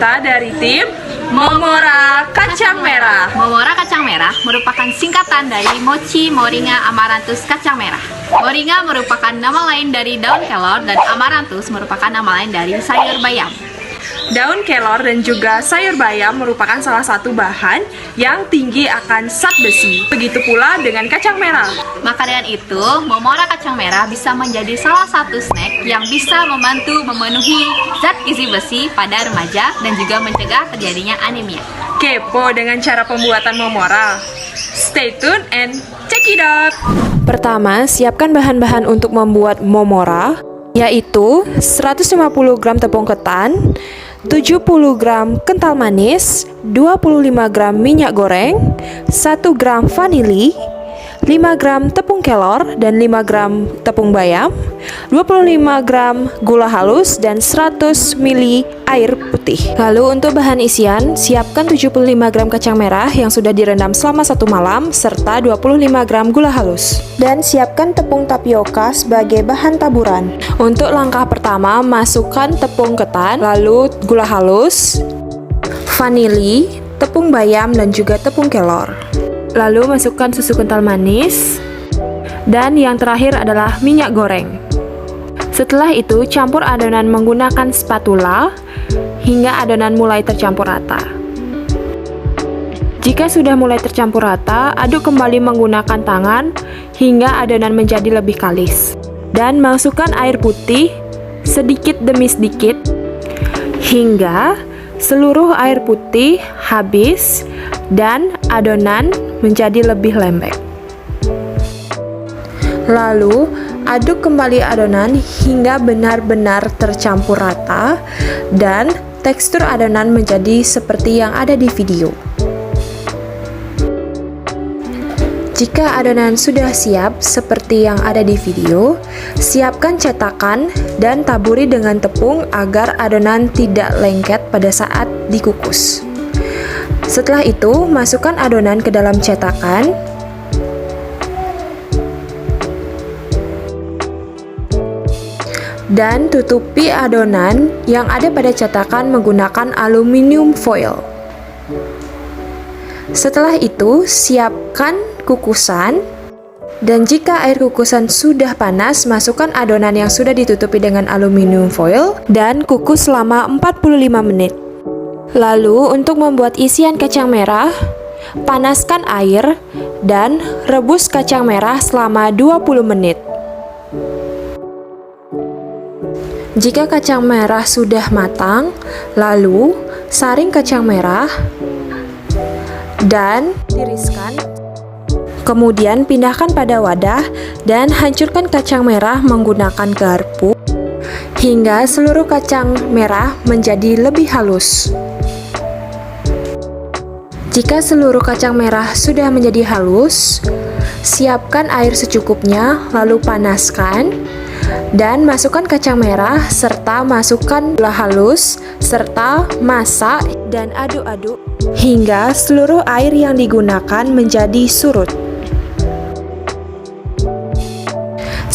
kita dari tim Momora Kacang Merah. Momora kacang merah merupakan singkatan dari Mochi Moringa Amaranthus kacang merah. Moringa merupakan nama lain dari daun kelor dan Amaranthus merupakan nama lain dari sayur bayam. Daun kelor dan juga sayur bayam merupakan salah satu bahan yang tinggi akan zat besi. Begitu pula dengan kacang merah. Maka dengan itu, Momora kacang merah bisa menjadi salah satu snack yang bisa membantu memenuhi zat gizi besi pada remaja dan juga mencegah terjadinya anemia. Kepo dengan cara pembuatan momora? Stay tuned and check it out! Pertama, siapkan bahan-bahan untuk membuat momora, yaitu 150 gram tepung ketan, 70 gram kental manis, 25 gram minyak goreng, 1 gram vanili, 5 gram tepung kelor dan 5 gram tepung bayam, 25 gram gula halus dan 100 ml air putih. Lalu untuk bahan isian, siapkan 75 gram kacang merah yang sudah direndam selama 1 malam serta 25 gram gula halus. Dan siapkan tepung tapioka sebagai bahan taburan. Untuk langkah pertama, masukkan tepung ketan, lalu gula halus, vanili, tepung bayam dan juga tepung kelor. Lalu masukkan susu kental manis, dan yang terakhir adalah minyak goreng. Setelah itu, campur adonan menggunakan spatula hingga adonan mulai tercampur rata. Jika sudah mulai tercampur rata, aduk kembali menggunakan tangan hingga adonan menjadi lebih kalis. Dan masukkan air putih sedikit demi sedikit hingga seluruh air putih habis dan adonan menjadi lebih lembek. Lalu, aduk kembali adonan hingga benar-benar tercampur rata dan tekstur adonan menjadi seperti yang ada di video. Jika adonan sudah siap seperti yang ada di video, siapkan cetakan dan taburi dengan tepung agar adonan tidak lengket pada saat dikukus. Setelah itu, masukkan adonan ke dalam cetakan. Dan tutupi adonan yang ada pada cetakan menggunakan aluminium foil. Setelah itu, siapkan kukusan. Dan jika air kukusan sudah panas, masukkan adonan yang sudah ditutupi dengan aluminium foil dan kukus selama 45 menit. Lalu, untuk membuat isian kacang merah, panaskan air dan rebus kacang merah selama 20 menit. Jika kacang merah sudah matang, lalu saring kacang merah dan tiriskan. Kemudian pindahkan pada wadah dan hancurkan kacang merah menggunakan garpu hingga seluruh kacang merah menjadi lebih halus. Jika seluruh kacang merah sudah menjadi halus, siapkan air secukupnya, lalu panaskan dan masukkan kacang merah serta masukkan gula halus serta masak dan aduk-aduk hingga seluruh air yang digunakan menjadi surut.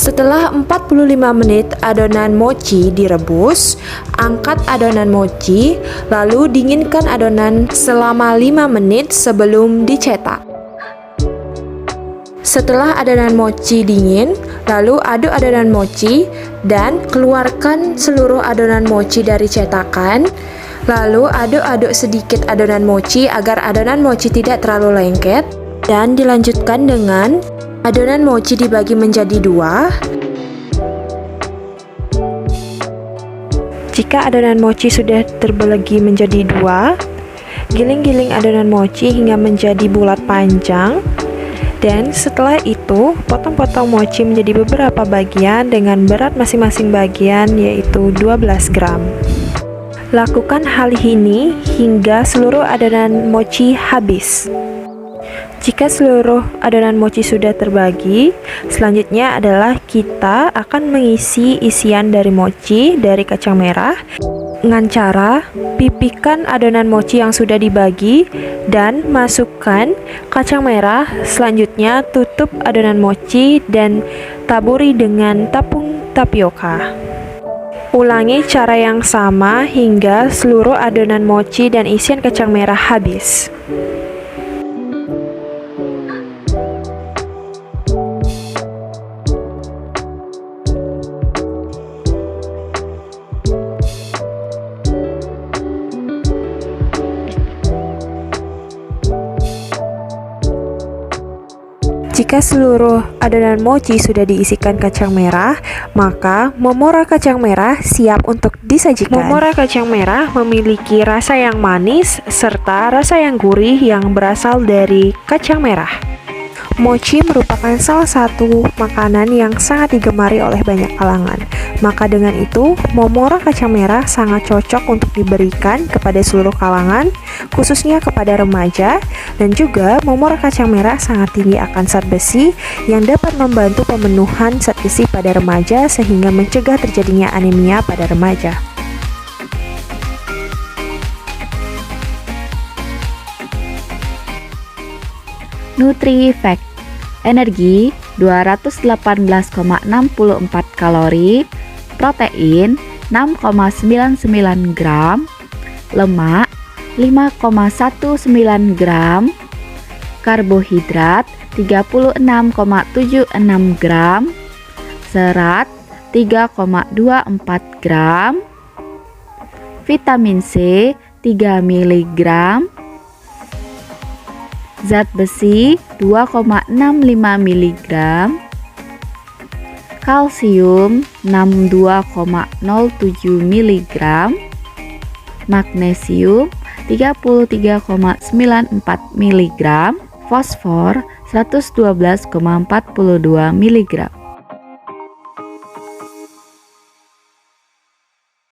Setelah 45 menit adonan mochi direbus, angkat adonan mochi, lalu dinginkan adonan selama 5 menit sebelum dicetak. Setelah adonan mochi dingin, lalu aduk adonan mochi dan keluarkan seluruh adonan mochi dari cetakan. Lalu aduk-aduk sedikit adonan mochi agar adonan mochi tidak terlalu lengket. Dan dilanjutkan dengan adonan mochi dibagi menjadi 2. Jika adonan mochi sudah terbagi menjadi 2, giling-giling adonan mochi hingga menjadi bulat panjang. Dan setelah itu, potong-potong mochi menjadi beberapa bagian dengan berat masing-masing bagian yaitu 12 gram. Lakukan hal ini hingga seluruh adonan mochi habis. Jika seluruh adonan mochi sudah terbagi, selanjutnya adalah kita akan mengisi isian dari mochi dari kacang merah dengan cara pipihkan adonan mochi yang sudah dibagi dan masukkan kacang merah. Selanjutnya tutup adonan mochi dan taburi dengan tepung tapioka. Ulangi cara yang sama hingga seluruh adonan mochi dan isian kacang merah habis. Jika seluruh adonan mochi sudah diisikan kacang merah, maka momora kacang merah siap untuk disajikan. Momora kacang merah memiliki rasa yang manis serta rasa yang gurih yang berasal dari kacang merah. Mochi merupakan salah satu makanan yang sangat digemari oleh banyak kalangan. Maka dengan itu, momora kacang merah sangat cocok untuk diberikan kepada seluruh kalangan, khususnya kepada remaja, dan juga momora kacang merah sangat tinggi akan zat besi yang dapat membantu pemenuhan zat besi pada remaja sehingga mencegah terjadinya anemia pada remaja. NutriFact. Energi 218,64 kalori, protein 6,99 gram, lemak 5,19 gram, karbohidrat 36,76 gram, serat 3,24 gram, vitamin C 3 mg, zat besi 2,65 mg, kalsium 62,07 mg, magnesium 33,94 mg, fosfor 112,42 mg.